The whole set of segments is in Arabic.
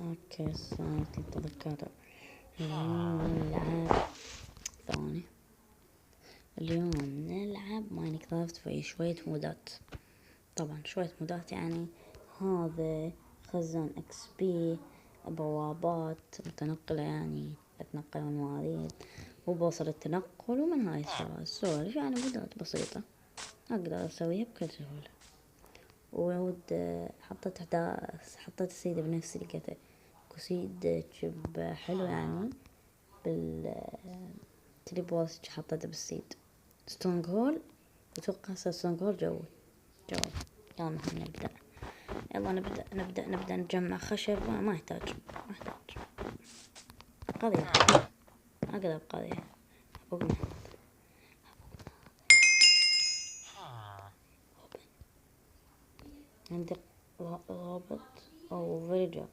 اوكي صارت تذكرت. اليوم نلعب ثواني. اليوم نلعب ماينكرافت في شوية مودات. طبعا شوية مودات يعني هذا خزان اكس بي، بوابات متنقلة يعني اتنقل من مواريد وبوصل التنقل ومن هاي السوالف يعني مودات بسيطة اقدر اسويها بكل سهولة. وعود حطيت احداث، حطيت السيدة بنفسي لقيته كسيد جب حلو يعني بالتليبورت حطيته بالسيد ستونج هول. اتوقع هسه ستونج هول جوي. يلا نحن نبدأ. يلا نبدأ نجمع خشب. ما يحتاج قضية. اقلب قضية. حبوب عندك رابط او فيليجر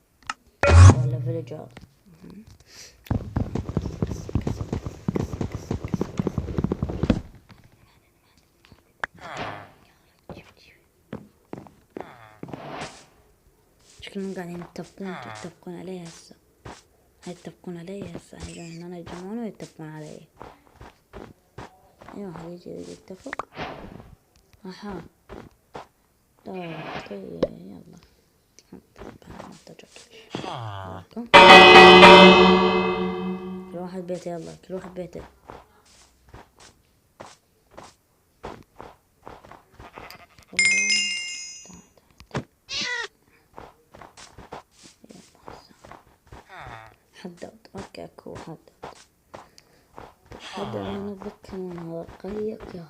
ولا فيليجر. شكلهم قاعدين يتفقون علي هسه. يتفقون علي هسه. هاي انا يجمعون ويتفقون علي. اي واحد يجي يتفق. اها طيب يلا كل واحد بيته. يلا كل واحد بيته. حدد. اوكي اكو حدد. انا اتذكر من هذا القرية يا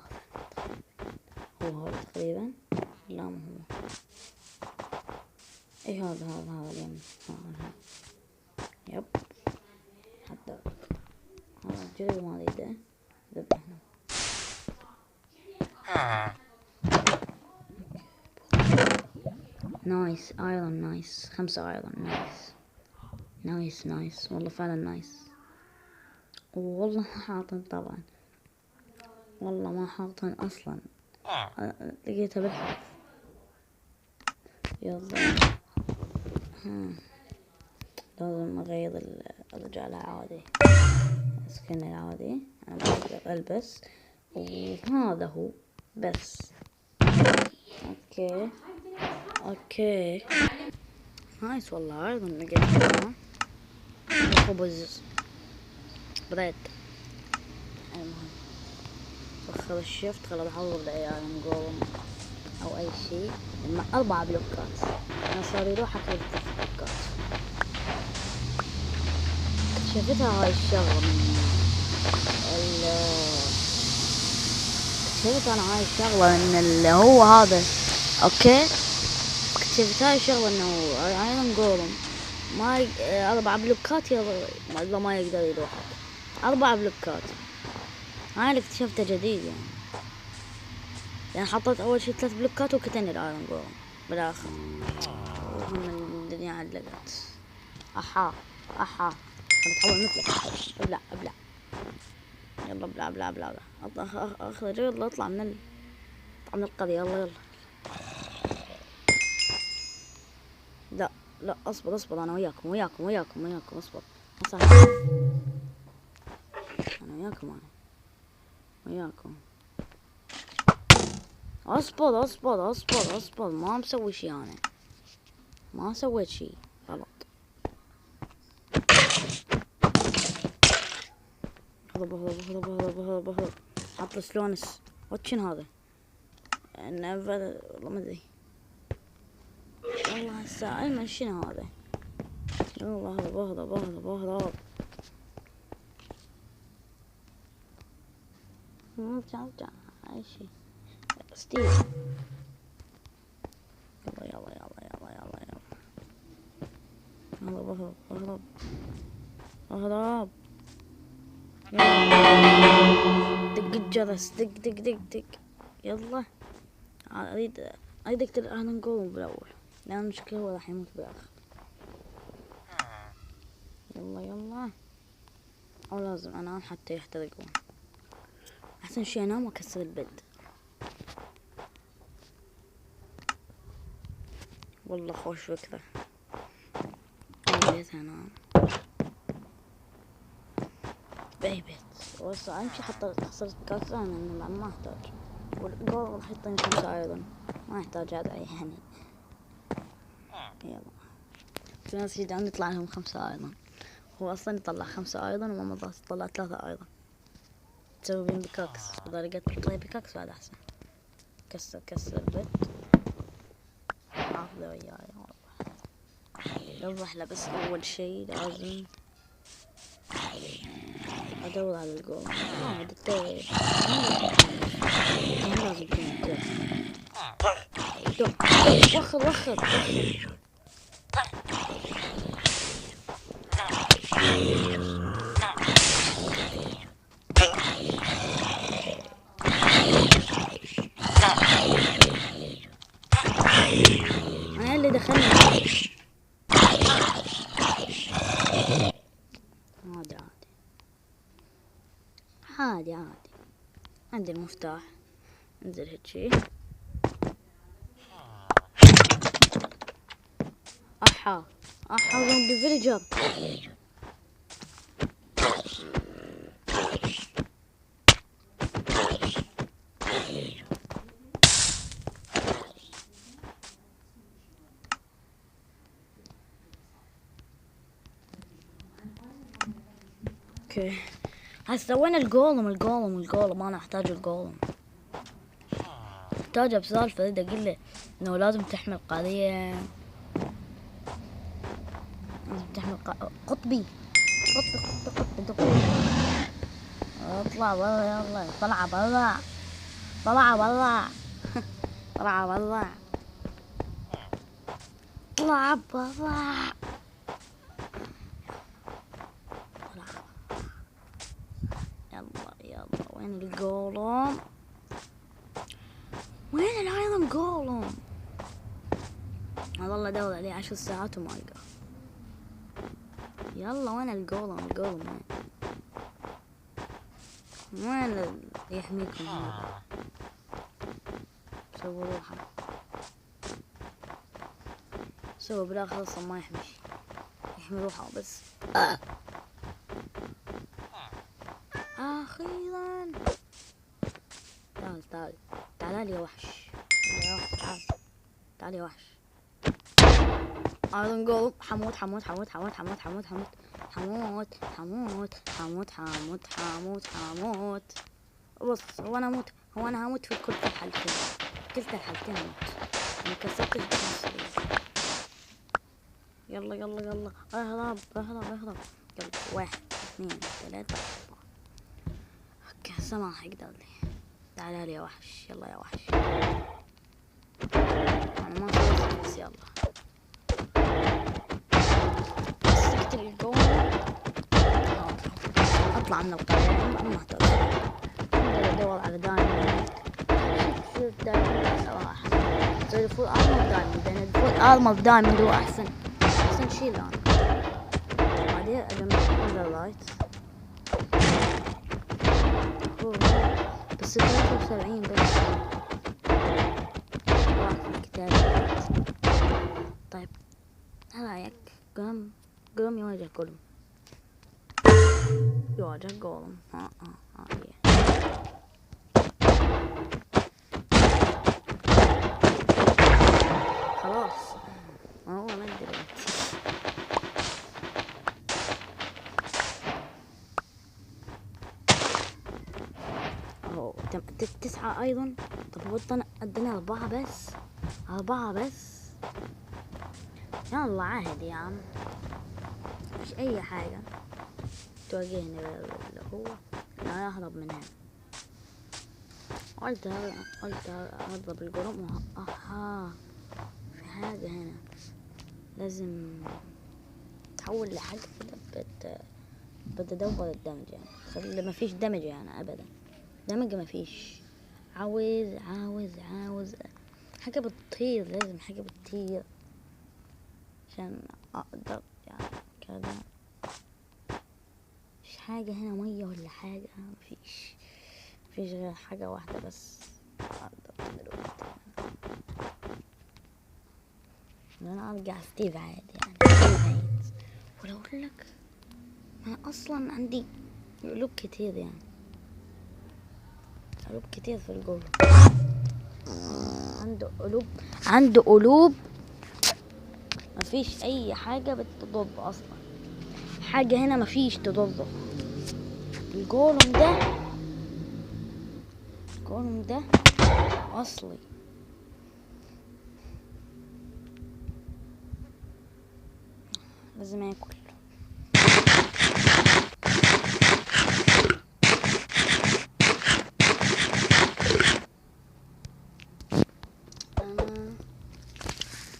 هو هذا تقريبا. لا ما هو. اي هذا اليوم هذا. يب حدد. هذا الجري ما اريده. ذبحنا. نايس ايرون. نايس 5 ايرون. نايس والله فعلا نايس. والله ما حاطن طبعا. والله ما حاطن اصلا. لقيتها بالحظ. يلا لازم اغير الرجال عادي. سكن العادي انا بقدر البس. وهذا هو بس. اوكي نايس والله. ايضا لقيت خبز بريد. المهم وخذ الشفت. خل بحضر العيال نقوم او اي شيء مع 4 بلوكات. انا صار يروح اكل 3 بلوكات. اكتشفتها هاي الشغلة من اكتشفت انا هاي الشغلة ان اللي هو هذا. اوكي اكتشفت هاي الشغلة انه ايرون جولم ما 4 بلوكات يلا ما يقدر يروح 4 بلوكات. هاي اللي اكتشفته جديد يعني حطيت اول شي 3 بلوكات وكتني الايرون جولم بالاخر. وهم الدنيا علقت. احا بتحول مثلك. ابلع يلا ابلع اخرج. يلا اطلع من القرية. يلا لا اصبر. انا وياكم اصبر. انا وياكم اصبر. ما مسوي شي. انا ما سويت شي غلط. هرب. حط سلونس. واتشن هذا والله ما ادري. والله هسه ايمن شنو هذا. والله هرب. ارجع اي شي. ستيف يلا هرب. دق الجرس. دق. يلا اريد اقتل اهلا نقوم بالاول لان المشكلة هو راح يموت بالاخر. يلا او لازم انام حتى يحترقون. احسن شي انام واكسر البد. والله خوش فكرة. بيت هنا بأي بيت. بس امشي خسرت بيكاكس انا ما احتاج. والجول راح يعطيني 5 ايضا، ما يحتاج هذا يعني. يلا في ناس جدعان يطلع لهم 5 ايضا، هو اصلا يطلع 5 ايضا وماما طلع 3 ايضا. تسوي بين بيكاكس اذا لقيت تطلع بيكاكس بعد احسن. كسر البيت حافظه وياي والله. نوضح له بس اول شي لازم ادور على الجول. دكتور هنا لازم يكون وخر انا اللي دخلني. عادي عندي المفتاح. انزل هيك شي. احا زومبي فيليجر. اوكي هسه وين الجولم انا احتاج الجولم. احتاجه بسالفة بدي اقول له انه لازم تحمل قضية، لازم تحمل قطبي دقيق. اطلع برا يلا. طلع برا طلع برا يلا وين الجولم؟ وين العالم جولم؟ والله ادور عليه 10 ساعات وما القاه. يلا وين الجولم وين اللي يحميكم هذا؟ سووا روحه سووا بالاخر اصلا ما يحمي روحه بس. اخيرا تعال يا وحش. تعال يا وحش. ايرون جولم حموت. بص هو انا هموت في كل الحالتين هموت. انا كسرت الجهاز. يلا اهرب. يلا 1 2 3 4. اوكي هسه ما راح يقدر لي. تعال يا وحش. يلا يا وحش. انا ما سويت بس يلا. مسكت الجول. اطلع من القرية ما احتاج. ادور على دايموند. شفت دايموند صراحة. زي الفول ارمر دايموند. لان الفول ارمر دايموند هو احسن شي الان. بعدين اجمع اندرلايت بس 73 بس. واقف الكتاب. طيب ايه رايك؟ قوم يواجه جولم. خلاص هو ما دلوقتي. اهو 9 ايضا. طب هو اداني 4 بس. يلا عادي يا عم مش اي حاجة تواجهني اللي هو انا اهرب من هنا. قلت اضرب الجرم. في حاجة هنا لازم تحول لحاجة كده. بدي ادور الدمج يعني. خلي ما فيش دمج يعني ابدا. دمج ما فيش. عاوز حاجة بتطير. لازم حاجة بتطير عشان اقدر يعني كذا. مش حاجة هنا مية ولا حاجة. مفيش غير حاجة واحدة بس اقدر دلوقتي. انا ارجع ستيف عادي يعني. اقولك انا اصلا عندي قلوب كتير، يعني قلوب كتير في الجولة. عنده قلوب مفيش اي حاجة بتضب اصلا. حاجة هنا مفيش تضبه. الجولم ده اصلي. لازم اكل.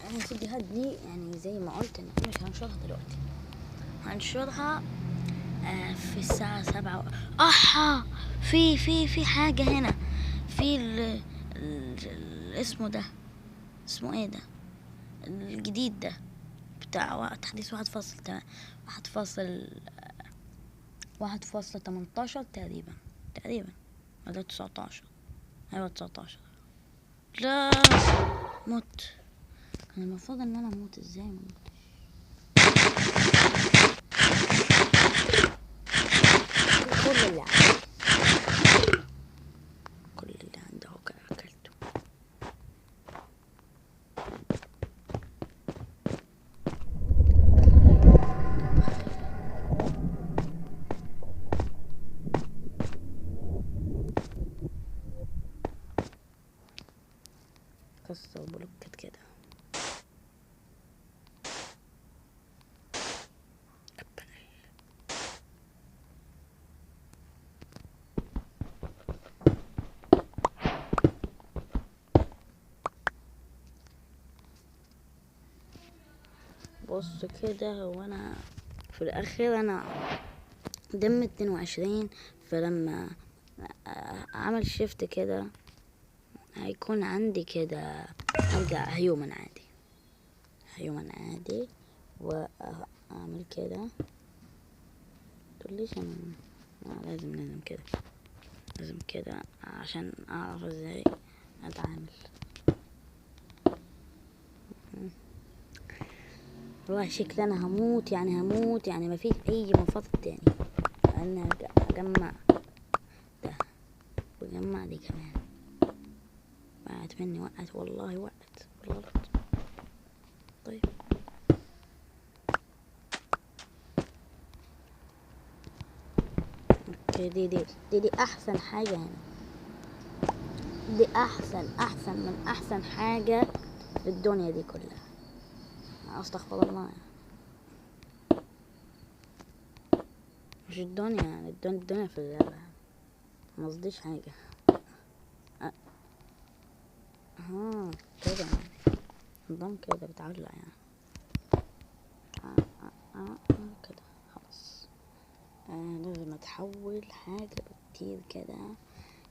انا الفيديوهات دي يعني زي ما قلت ان احنا مش هنشرها دلوقتي، هنشرها في الساعة 7. احا في حاجة هنا، في اسمه ده، اسمه ايه ده الجديد ده بتاع تحديث 1.18 تقريبا ولا 19. ايوه 19. لا موت. كان المفروض ان انا اموت، ازاي ما موتش؟ كل اللي عنده اكلته. كسر بلوكات كده. بص كده، هو انا في الاخير انا دم 22، فلما اعمل شيفت كده هيكون عندي كده، ارجع هيومن عادي واعمل كده. تقوليش انا لازم كده عشان اعرف ازاي اتعامل. والله شكلي انا هموت يعني مفيش اي منفذ تاني. انا اجمع ده واجمع دي كمان. وقعت مني، والله وقعت بالغلط. طيب اوكي، دي احسن حاجة هنا. دي احسن من احسن حاجة في الدنيا دي كلها. استغفر الله، مش الدنيا يعني الدنيا في اللعبة، ما قصديش حاجة. كده نظام كده بتعلق يعني. كده خلاص. لازم اتحول حاجة كتير كده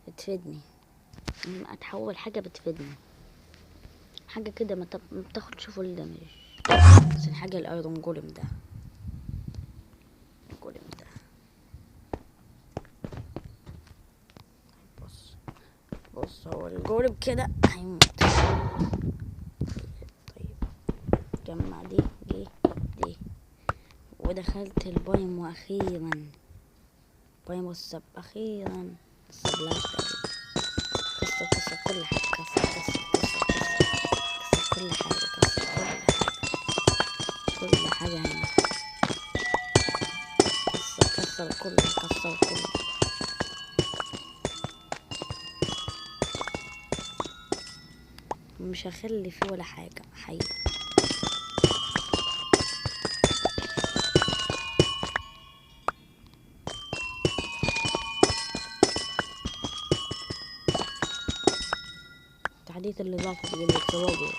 بتفيدني. لازم اتحول حاجة بتفيدني، حاجة كده ما بتاخدش فول دامج. بس الحاجة الايرون جولم ده بص هو الجولم كده هيموت. طيب جمع دي ودخلت البايم، واخيرا بايم والسب اخيرا. السبلاش كسر كل حاجة، كسر كل حاجة، كل حاجة هنا. كسر كله. مش هخلي فيه ولا حاجة حي. تحديث اللي ضافه اللي بتسوقه.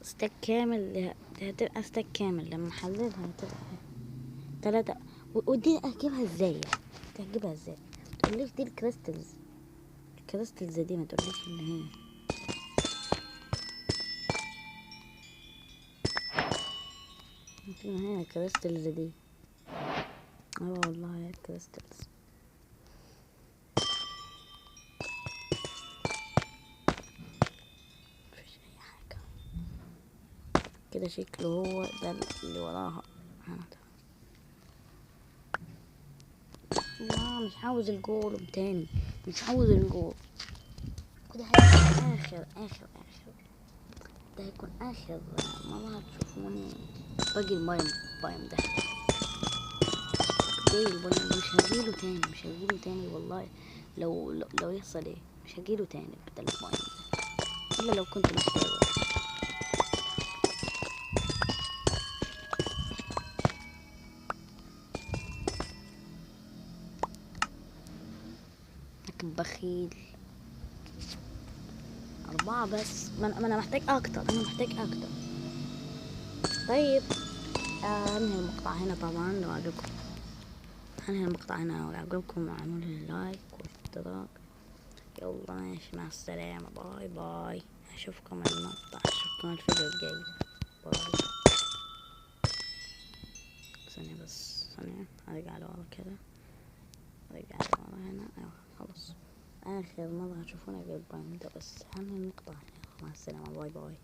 ستاك كامل، هتبقى ستاك كامل لما احللها هتبقى 3. ودي اجيبها ازاي؟ تقوليش دي الكريستلز دي، ما تقوليش ان هي هنا كريستلز دي. والله كريستلز. مفيش اي حاجة كده. شكله هو ده اللي وراها. لا مش عاوز الجول تاني، مش عاوز الجول. وده هيكون اخر ده هيكون اخر مرة هتشوفوني باقي البايم ده. باقي البايم مش هجيله تاني والله. لو يحصل ايه مش هجيله تاني بدل البايم ده، الا لو كنت محتاجه. لكن بخيل. 4 بس. ما أنا محتاج أكتر. طيب أنهي المقطع هنا طبعا. لو عجبكم هنهي المقطع هنا، لو عجبكم اعملوا لي لايك واشتراك. يلا ماشي، مع السلامة، باي باي. أشوفكم الفيديو الجاي. باي. ثانية هرجع لورا كده. هنا. أيوة خلاص. آخر مرة هتشوفونا بالبرايم ده بس. هنهي المقطع هنا. مع السلامة، باي باي.